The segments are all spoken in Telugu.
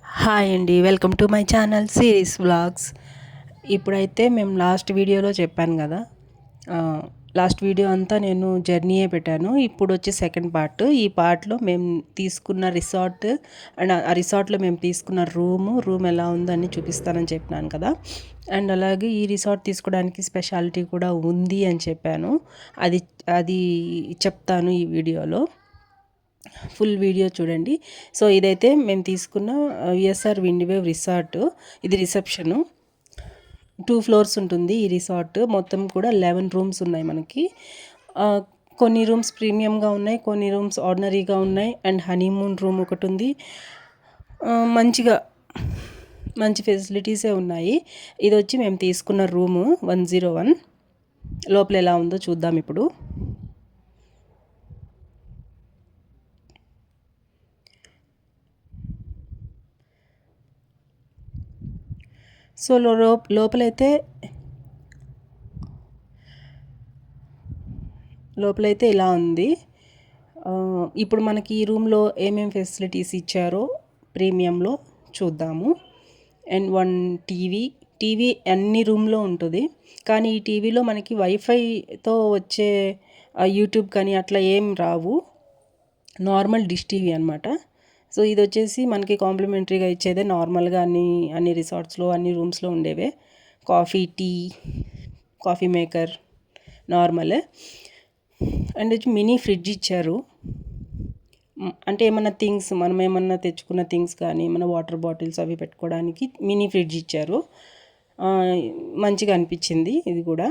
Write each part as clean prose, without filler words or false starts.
హాయ్ అండి, welcome to my channel series vlogs. ఇప్పుడైతే మేము లాస్ట్ వీడియోలో చెప్పాను కదా, లాస్ట్ వీడియో అంతా నేను జర్నీయే పెట్టాను. ఇప్పుడు వచ్చి సెకండ్ పార్ట్. ఈ పార్ట్లో మేము తీసుకున్న రిసార్ట్ అండ్ ఆ రిసార్ట్లో మేము తీసుకున్న రూమ్ ఎలా ఉందని చూపిస్తానని చెప్పినాను కదా. అండ్ అలాగే ఈ రిసార్ట్ తీసుకోవడానికి స్పెషాలిటీ కూడా ఉంది అని చెప్పాను. అది అది చెప్తాను ఈ వీడియోలో. ఫుల్ వీడియో చూడండి. సో ఇదైతే మేము తీసుకున్న విఎస్ఆర్ విండివేవ్ రిసార్ట్. ఇది రిసెప్షను. 2 ఫ్లోర్స్ ఉంటుంది ఈ రిసార్ట్. మొత్తం కూడా 11 రూమ్స్ ఉన్నాయి మనకి. కొన్ని రూమ్స్ ప్రీమియంగా ఉన్నాయి, కొన్ని రూమ్స్ ఆర్డినరీగా ఉన్నాయి. అండ్ హనీమూన్ రూమ్ ఒకటి ఉంది. మంచిగా మంచి ఫెసిలిటీసే ఉన్నాయి. ఇది వచ్చి మేము తీసుకున్న రూము 101. లోపల ఎలా ఉందో చూద్దాం ఇప్పుడు. సో లోపలైతే ఇలా ఉంది. ఇప్పుడు మనకి ఈ రూమ్లో ఏమేమి ఫెసిలిటీస్ ఇచ్చారో ప్రీమియంలో చూద్దాము. అండ్ 1 టీవీ అన్ని రూమ్లో ఉంటుంది. కానీ ఈ టీవీలో మనకి వైఫైతో వచ్చే యూట్యూబ్ కానీ అట్లా ఏం రావు. నార్మల్ డిష్ టీవీ అనమాట. సో ఇది వచ్చేసి మనకి కాంప్లిమెంటరీగా ఇచ్చేదే. నార్మల్గా అన్ని రిసార్ట్స్లో అన్ని రూమ్స్లో ఉండేవే. కాఫీ మేకర్ నార్మలే. అండ్ వచ్చి మినీ ఫ్రిడ్జ్ ఇచ్చారు. అంటే మనం ఏమన్నా తెచ్చుకున్న థింగ్స్ కానీ మన వాటర్ బాటిల్స్ అవి పెట్టుకోవడానికి మినీ ఫ్రిడ్జ్ ఇచ్చారు. మంచిగా అనిపించింది ఇది కూడా.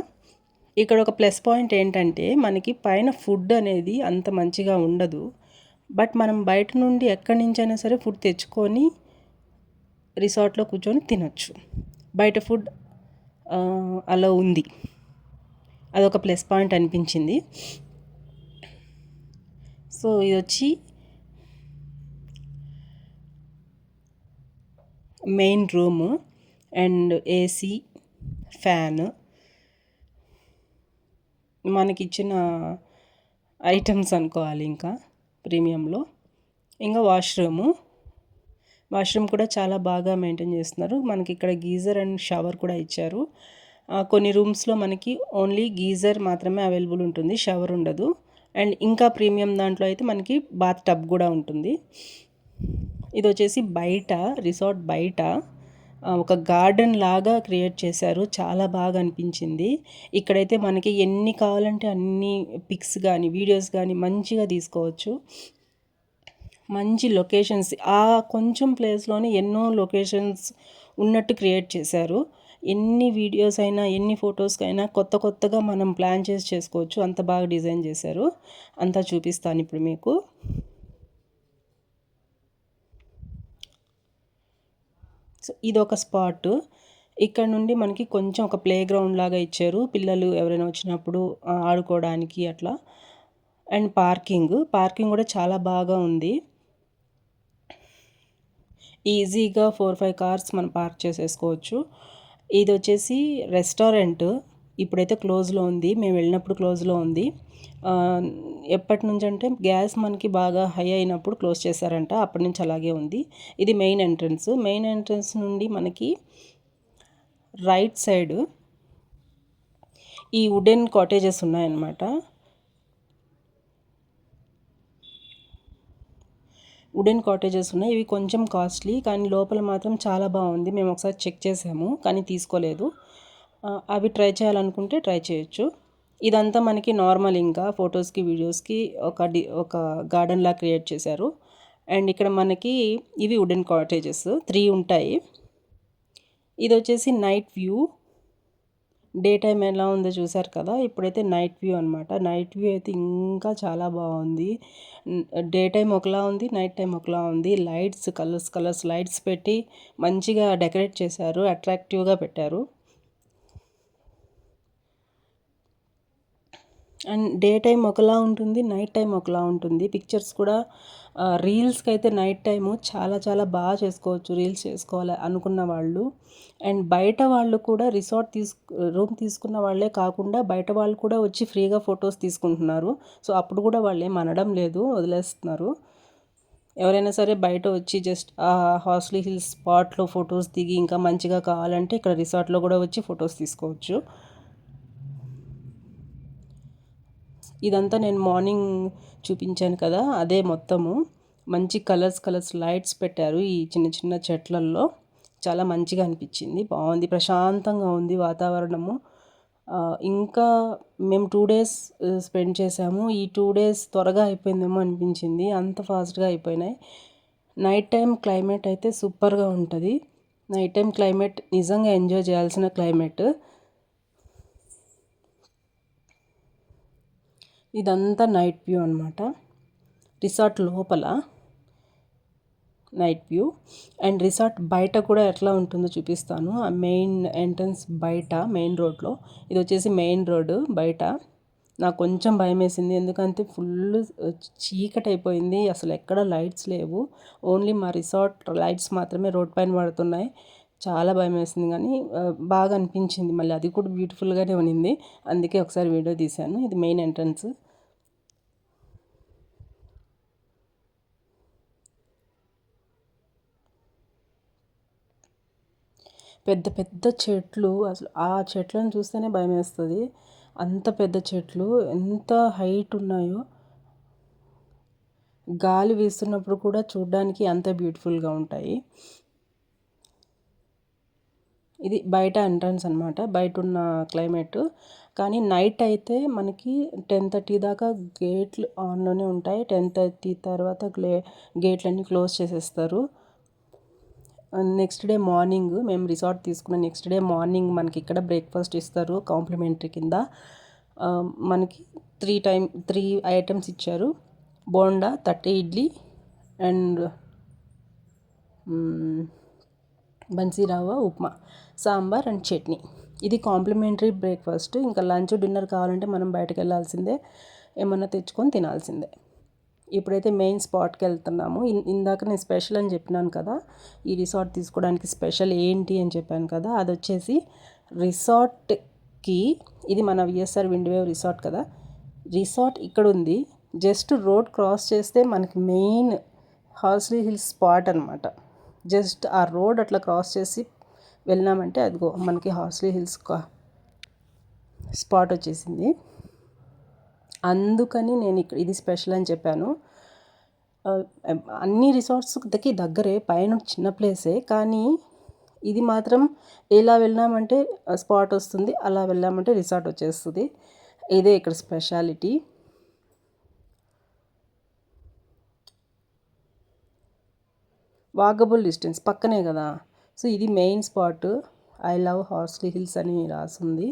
ఇక్కడ ఒక ప్లస్ పాయింట్ ఏంటంటే మనకి పైన ఫుడ్ అనేది అంత మంచిగా ఉండదు. బట్ మనం బయట నుండి ఎక్కడి నుంచైనా సరే ఫుడ్ తెచ్చుకొని రిసార్ట్లో కూర్చొని తినొచ్చు. బయట ఫుడ్ అలా ఉంది. అదొక ప్లస్ పాయింట్ అనిపించింది. సో ఇది వచ్చి main room and AC, fan, మనకిచ్చిన ఐటమ్స్ అనుకోవాలి. ఇంకా ప్రీమియంలో ఇంకా వాష్రూమ్ కూడా చాలా బాగా మెయింటైన్ చేస్తున్నారు. మనకి ఇక్కడ గీజర్ అండ్ షవర్ కూడా ఇచ్చారు. కొన్ని రూమ్స్లో మనకి ఓన్లీ గీజర్ మాత్రమే అవైలబుల్ ఉంటుంది, షవర్ ఉండదు. అండ్ ఇంకా ప్రీమియం దాంట్లో అయితే మనకి బాత్ టబ్ కూడా ఉంటుంది. ఇది వచ్చేసి రిసార్ట్ బయట ఒక గార్డెన్ లాగా క్రియేట్ చేశారు. చాలా బాగా అనిపించింది. ఇక్కడైతే మనకి ఎన్ని కావాలంటే అన్ని పిక్స్ కానీ వీడియోస్ కానీ మంచిగా తీసుకోవచ్చు. మంచి లొకేషన్స్, ఆ కొంచెం ప్లేస్లోనే ఎన్నో లొకేషన్స్ ఉన్నట్టు క్రియేట్ చేశారు. ఎన్ని వీడియోస్ అయినా ఎన్ని ఫొటోస్కైనా కొత్తగా మనం ప్లాన్ చేసుకోవచ్చు. అంత బాగా డిజైన్ చేశారు. అంతా చూపిస్తాను ఇప్పుడు మీకు. సో ఇదొక స్పాట్. ఇక్కడ నుండి మనకి కొంచెం ఒక ప్లే గ్రౌండ్ లాగా ఇచ్చారు, పిల్లలు ఎవరైనా వచ్చినప్పుడు ఆడుకోవడానికి అట్లా. అండ్ పార్కింగ్ కూడా చాలా బాగా ఉంది. ఈజీగా 4-5 కార్స్ మనం పార్క్ చేసేసుకోవచ్చు. ఇది వచ్చేసి రెస్టారెంట్. ఇప్పుడైతే క్లోజ్లో ఉంది, మేము వెళ్ళినప్పుడు క్లోజ్లో ఉంది. ఎప్పటి నుంచి అంటే గ్యాస్ మనకి బాగా హై అయినప్పుడు క్లోజ్ చేశారంట, అప్పటి నుంచి అలాగే ఉంది. ఇది మెయిన్ ఎంట్రన్స్ నుండి మనకి రైట్ సైడ్ ఈ వుడెన్ కాటేజెస్ ఉన్నాయన్నమాట. వుడెన్ కాటేజెస్ ఉన్నాయి. ఇవి కొంచెం కాస్ట్లీ, కానీ లోపల మాత్రం చాలా బాగుంది. మేము ఒకసారి చెక్ చేసాము కానీ తీసుకోలేదు. అవి ట్రై చేయాలనుకుంటే ట్రై చేయొచ్చు. ఇదంతా మనకి నార్మల్, ఇంకా ఫొటోస్కి వీడియోస్కి ఒక గార్డెన్లా క్రియేట్ చేశారు. అండ్ ఇక్కడ మనకి ఇవి వుడెన్ కాటేజెస్ 3 ఉంటాయి. ఇది వచ్చేసి నైట్ వ్యూ. డే టైం ఎలా ఉందో చూసారు కదా, ఇప్పుడైతే నైట్ వ్యూ అనమాట. నైట్ వ్యూ అయితే ఇంకా చాలా బాగుంది. డే టైం ఒకలా ఉంది, నైట్ టైం ఒకలా ఉంది. లైట్స్ కలర్స్ లైట్స్ పెట్టి మంచిగా డెకరేట్ చేశారు, అట్రాక్టివ్గా పెట్టారు. అండ్ డే టైం ఒకలా ఉంటుంది, నైట్ టైం ఒకలా ఉంటుంది. పిక్చర్స్ కూడా రీల్స్కి అయితే నైట్ టైము చాలా చాలా బాగా చేసుకోవచ్చు, రీల్స్ చేసుకోవాలి అనుకున్న వాళ్ళు. అండ్ బయట వాళ్ళు కూడా రూమ్ తీసుకున్న వాళ్ళే కాకుండా బయట వాళ్ళు కూడా వచ్చి ఫ్రీగా ఫొటోస్ తీసుకుంటున్నారు. సో అప్పుడు కూడా వాళ్ళు ఏం అనడం లేదు, వదిలేస్తున్నారు. ఎవరైనా సరే బయట వచ్చి జస్ట్ ఆ హార్స్లీ హిల్స్ స్పాట్లో ఫొటోస్ దిగి ఇంకా మంచిగా కావాలంటే ఇక్కడ రిసార్ట్లో కూడా వచ్చి ఫొటోస్ తీసుకోవచ్చు. ఇదంతా నేను మార్నింగ్ చూపించాను కదా, అదే మొత్తము. మంచి కలర్స్ లైట్స్ పెట్టారు ఈ చిన్న చిన్న చెట్లల్లో. చాలా మంచిగా అనిపించింది, బాగుంది, ప్రశాంతంగా ఉంది వాతావరణము. ఇంకా మేము 2 days స్పెండ్ చేసాము. ఈ 2 days త్వరగా అయిపోయిందేమో అనిపించింది, అంత ఫాస్ట్గా అయిపోయినాయి. నైట్ టైం క్లైమేట్ అయితే సూపర్గా ఉంటుంది. నైట్ టైం క్లైమేట్ నిజంగా ఎంజాయ్ చేయాల్సిన క్లైమేట్. ఇదంతా నైట్ వ్యూ అనమాట, రిసార్ట్ లోపల నైట్ వ్యూ. అండ్ రిసార్ట్ బయట కూడా ఎట్లా ఉంటుందో చూపిస్తాను. ఆ మెయిన్ ఎంట్రన్స్ బయట మెయిన్ రోడ్లో, ఇది వచ్చేసి మెయిన్ రోడ్డు బయట. నాకు కొంచెం భయం వేసింది, ఎందుకంటే ఫుల్ చీకటి అయిపోయింది, అసలు ఎక్కడ లైట్స్ లేవు, ఓన్లీ మా రిసార్ట్ లైట్స్ మాత్రమే రోడ్ పైన పడుతున్నాయి. చాలా భయం వేసింది, కానీ బాగా అనిపించింది. మళ్ళీ అది కూడా బ్యూటిఫుల్గానే ఉన్నింది, అందుకే ఒకసారి వీడియో తీశాను. ఇది మెయిన్ ఎంట్రన్స్. పెద్ద పెద్ద చెట్లు, అసలు ఆ చెట్లను చూస్తేనే భయం వేస్తుంది. అంత పెద్ద చెట్లు ఎంత హైట్ ఉన్నాయో, గాలి వీస్తున్నప్పుడు కూడా చూడడానికి అంత బ్యూటిఫుల్గా ఉంటాయి. ఇది బయట ఎంట్రన్స్ అనమాట, బయట ఉన్న క్లైమేట్. కానీ నైట్ అయితే మనకి 10:30 దాకా గేట్లు ఆన్లోనే ఉంటాయి. 10:30 తర్వాత గేట్లన్నీ క్లోజ్ చేసేస్తారు. నెక్స్ట్ డే మార్నింగ్, మేము రిసార్ట్ తీసుకున్న నెక్స్ట్ డే మార్నింగ్ మనకి ఇక్కడ బ్రేక్ఫాస్ట్ ఇస్తారు కాంప్లిమెంటరీ కింద. మనకి 3 ఐటమ్స్ ఇచ్చారు. బోండా, 30 ఇడ్లీ అండ్ బన్సీరావా ఉప్మా, సాంబార్ అండ్ చట్నీ. ఇది కాంప్లిమెంటరీ బ్రేక్ఫాస్ట్. ఇంకా లంచ్ డిన్నర్ కావాలంటే మనం బయటకు వెళ్ళాల్సిందే, ఏమన్నా తెచ్చుకొని తినాల్సిందే. ఇప్పుడైతే మెయిన్ స్పాట్కి వెళ్తున్నాము. ఇందాక నేను స్పెషల్ అని చెప్పినాను కదా, ఈ రిసార్ట్ తీసుకోవడానికి స్పెషల్ ఏంటి అని చెప్పాను కదా, అది వచ్చేసి రిసార్ట్కి, ఇది మన విఎస్ఆర్ విండ్వేవ్ రిసార్ట్ కదా, రిసార్ట్ ఇక్కడ ఉంది. జస్ట్ రోడ్ క్రాస్ చేస్తే మనకి మెయిన్ హార్స్లీ హిల్స్ స్పాట్ అనమాట. జస్ట్ ఆ రోడ్ అట్లా క్రాస్ చేసి వెళ్ళినామంటే అదిగో మనకి హార్స్లీ హిల్స్ స్పాట్ వచ్చేసింది. అందుకని నేను ఇక్కడ ఇది స్పెషల్ అని చెప్పాను. అన్ని రిసార్ట్స్కి దగ్గరే, పైన చిన్న ప్లేసే, కానీ ఇది మాత్రం ఇలా వెళ్ళామంటే స్పాట్ వస్తుంది, అలా వెళ్ళామంటే రిసార్ట్ వచ్చేస్తుంది. ఇదే ఇక్కడ స్పెషాలిటీ. వాకబుల్ డిస్టెన్స్ పక్కనే కదా. సో ఇది main spot. I love Horsley hills అని రాసింది.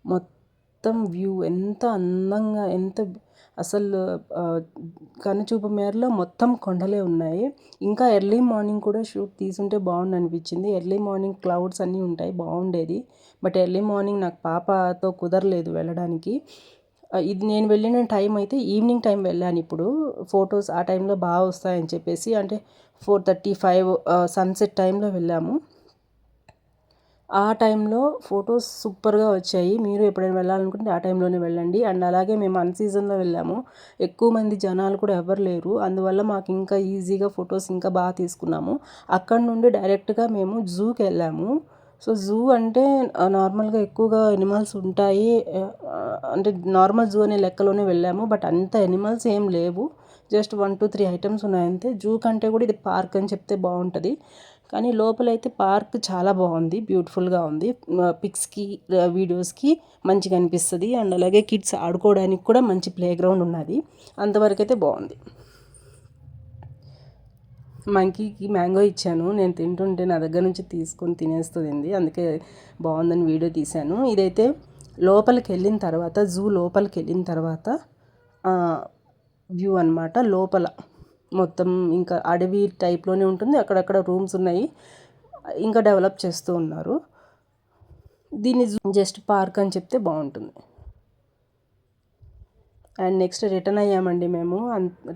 మొత్తం వ్యూ ఎంత అందంగా, ఎంత అసలు కనుచూపు మేరలో మొత్తం కొండలే ఉన్నాయి. ఇంకా ఎర్లీ మార్నింగ్ కూడా షూట్ తీసుంటే బాగుండు అనిపించింది. ఎర్లీ మార్నింగ్ క్లౌడ్స్ అన్నీ ఉంటాయి, బాగుండేది. బట్ ఎర్లీ మార్నింగ్ నాకు పాపతో కుదరలేదు వెళ్ళడానికి. ఇది నేను వెళ్ళిన టైం అయితే ఈవినింగ్ టైం వెళ్ళాను. ఇప్పుడు ఫొటోస్ ఆ టైంలో బాగా వస్తాయని చెప్పేసి, అంటే 4:35 సన్సెట్ టైంలో వెళ్ళాము. ఆ టైంలో ఫొటోస్ సూపర్గా వచ్చాయి. మీరు ఎప్పుడైనా వెళ్ళాలనుకుంటే ఆ టైంలోనే వెళ్ళండి. అండ్ అలాగే మేము అన్ సీజన్లో వెళ్ళాము, ఎక్కువ మంది జనాలు కూడా ఎవరు లేరు, అందువల్ల మాకు ఇంకా ఈజీగా ఫొటోస్ ఇంకా బాగా తీసుకున్నాము. అక్కడ నుండి డైరెక్ట్గా మేము జూకి వెళ్ళాము. సో జూ అంటే నార్మల్గా ఎక్కువగా ఎనిమల్స్ ఉంటాయి, అంటే నార్మల్ జూ అనే లెక్కలోనే వెళ్ళాము. బట్ అంత ఎనిమల్స్ ఏం లేవు, జస్ట్ 1 to 3 ఐటమ్స్ ఉన్నాయంతే. జూ కంటే కూడా ఇది పార్క్ అని చెప్తే బాగుంటుంది. కానీ లోపలైతే పార్క్ చాలా బాగుంది, బ్యూటిఫుల్గా ఉంది. పిక్స్కి వీడియోస్కి మంచిగా అనిపిస్తుంది. అండ్ అలాగే కిడ్స్ ఆడుకోవడానికి కూడా మంచి ప్లే గ్రౌండ్ ఉన్నది. అంతవరకు అయితే బాగుంది. మంకీకి మ్యాంగో ఇచ్చాను, నేను తింటుంటే నా దగ్గర నుంచి తీసుకొని తినేస్తుంది, అందుకే బాగుందని వీడియో తీశాను. ఇదైతే లోపలికి వెళ్ళిన తర్వాత, జూ లోపలికి వెళ్ళిన తర్వాత వ్యూ అనమాట. లోపల మొత్తం ఇంకా అడవి టైప్లోనే ఉంటుంది, అక్కడక్కడ రూమ్స్ ఉన్నాయి, ఇంకా డెవలప్ చేస్తూ ఉన్నారు. దీన్ని జస్ట్ పార్క్ అని చెప్తే బాగుంటుంది. అండ్ నెక్స్ట్ రిటర్న్ అయ్యామండి మేము.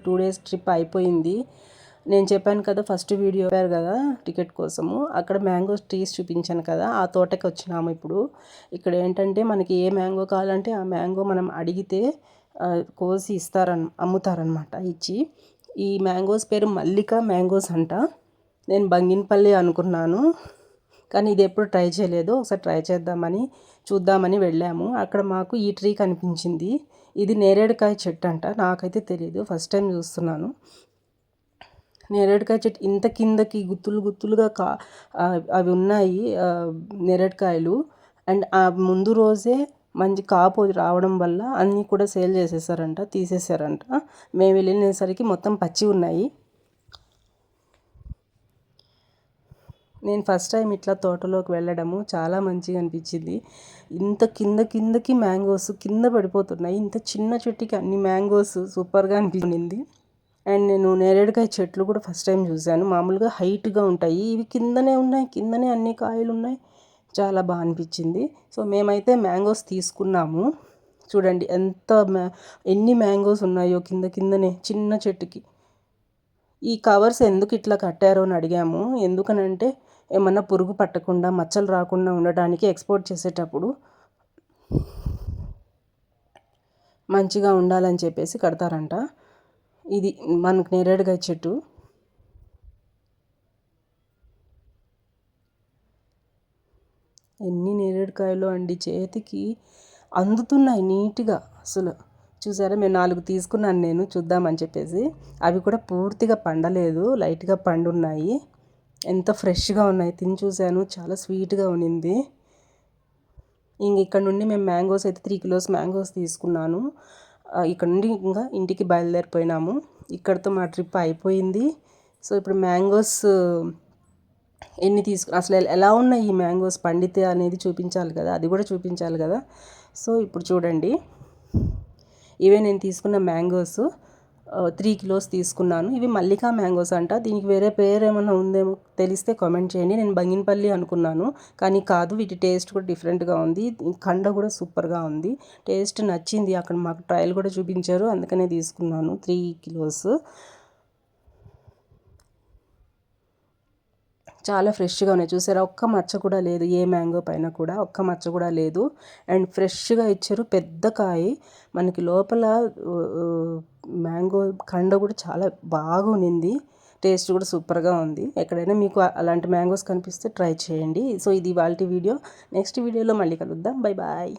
2 days ట్రిప్ అయిపోయింది. నేను చెప్పాను కదా ఫస్ట్ వీడియో చెప్పారు కదా టికెట్ కోసము, అక్కడ మ్యాంగో ట్రీస్ చూపించాను కదా, ఆ తోటకి వచ్చినాము ఇప్పుడు. ఇక్కడ ఏంటంటే మనకి ఏ మ్యాంగో కావాలంటే ఆ మ్యాంగో మనం అడిగితే కోసి అమ్ముతారనమాట. ఇచ్చి ఈ మ్యాంగోస్ పేరు మల్లిక మ్యాంగోస్ అంట. నేను బంగినపల్లి అనుకున్నాను, కానీ ఇది ఎప్పుడు ట్రై చేయలేదు. ఒకసారి ట్రై చేద్దామని చూద్దామని వెళ్ళాము. అక్కడ మాకు ఈ ట్రీ కనిపించింది. ఇది నేరేడుకాయ చెట్టు అంట, నాకైతే తెలియదు, ఫస్ట్ టైం చూస్తున్నాను. నేరేడుకాయ చెట్టు ఇంత కిందకి గుత్తులుగా అవి ఉన్నాయి నేరేడుకాయలు. అండ్ ఆ ముందు రోజే మంచి కాపు రావడం వల్ల అన్నీ కూడా సేల్ చేసేసారంట, తీసేసారంట. మేము వెళ్ళినసరికి మొత్తం పచ్చి ఉన్నాయి. నేను ఫస్ట్ టైం ఇట్లా తోటలోకి వెళ్ళడము చాలా మంచిగా అనిపించింది. ఇంత కిందకి మ్యాంగోస్ కింద పడిపోతున్నాయి. ఇంత చిన్న చెట్టుకి అన్ని మ్యాంగోస్ సూపర్గా అనిపించింది. అండ్ నేను నేరేడుకాయ చెట్లు కూడా ఫస్ట్ టైం చూశాను. మామూలుగా హైట్గా ఉంటాయి, ఇవి కిందనే ఉన్నాయి, కిందనే అన్ని కాయలు ఉన్నాయి. చాలా బాగా అనిపించింది. సో మేమైతే మ్యాంగోస్ తీసుకున్నాము. చూడండి ఎన్ని మ్యాంగోస్ ఉన్నాయో కిందనే చిన్న చెట్టుకి. ఈ కవర్స్ ఎందుకు ఇట్లా కట్టారో అని అడిగాము. ఎందుకనంటే ఏమన్నా పురుగు పట్టకుండా మచ్చలు రాకుండా ఉండడానికి ఎక్స్పోర్ట్ చేసేటప్పుడు మంచిగా ఉండాలని చెప్పేసి కడతారంట. ఇది మనకు నేరేడుకాయ చెట్టు. ఎన్ని నేరేడుకాయలు అండి, చేతికి అందుతున్నాయి నీట్గా. అసలు చూసారా, మేము 4 తీసుకున్నాను నేను చూద్దామని చెప్పేసి. అవి కూడా పూర్తిగా పండలేదు, లైట్గా పండున్నాయి. ఎంత ఫ్రెష్గా ఉన్నాయి, తిని చూశాను, చాలా స్వీట్గా ఉన్నింది. ఇక్కడ నుండి మేము మ్యాంగోస్ అయితే 3 కిలోస్ మ్యాంగోస్ తీసుకున్నాను. ఇక్కడ నుండి ఇంకా ఇంటికి బయలుదేరిపోయినాము. ఇక్కడితో మా ట్రిప్ అయిపోయింది. సో ఇప్పుడు మ్యాంగోస్ అసలు ఎలా ఉన్నాయి ఈ మ్యాంగోస్ పండితే అనేది చూపించాలి కదా, అది కూడా చూపించాలి కదా. సో ఇప్పుడు చూడండి, ఇవే నేను తీసుకున్న మ్యాంగోస్. 3 కిలోస్ తీసుకున్నాను. ఇవి మల్లికా మ్యాంగోస్ అంట. దీనికి వేరే పేరు ఏమైనా ఉందేమో తెలిస్తే కామెంట్ చేయండి. నేను బంగినపల్లి అనుకున్నాను, కానీ కాదు. వీటి టేస్ట్ కూడా డిఫరెంట్గా ఉంది. కండ కూడా సూపర్గా ఉంది, టేస్ట్ నచ్చింది. అక్కడ మాకు ట్రయల్ కూడా చూపించారు, అందుకనే తీసుకున్నాను 3 కిలోస్. చాలా ఫ్రెష్గా ఉన్నాయి. చూసారా, ఒక్క మచ్చ కూడా లేదు, ఏ మ్యాంగో పైన కూడా ఒక్క మచ్చ కూడా లేదు. అండ్ ఫ్రెష్గా ఇచ్చారు, పెద్ద కాయ. మనకి లోపల మ్యాంగో కండ కూడా చాలా బాగా ఉన్నింది, టేస్ట్ కూడా సూపర్గా ఉంది. ఎక్కడైనా మీకు అలాంటి మ్యాంగోస్ కనిపిస్తే ట్రై చేయండి. సో ఇది ఇవాల్టి వీడియో. నెక్స్ట్ వీడియోలో మళ్ళీ కలుద్దాం. Bye bye.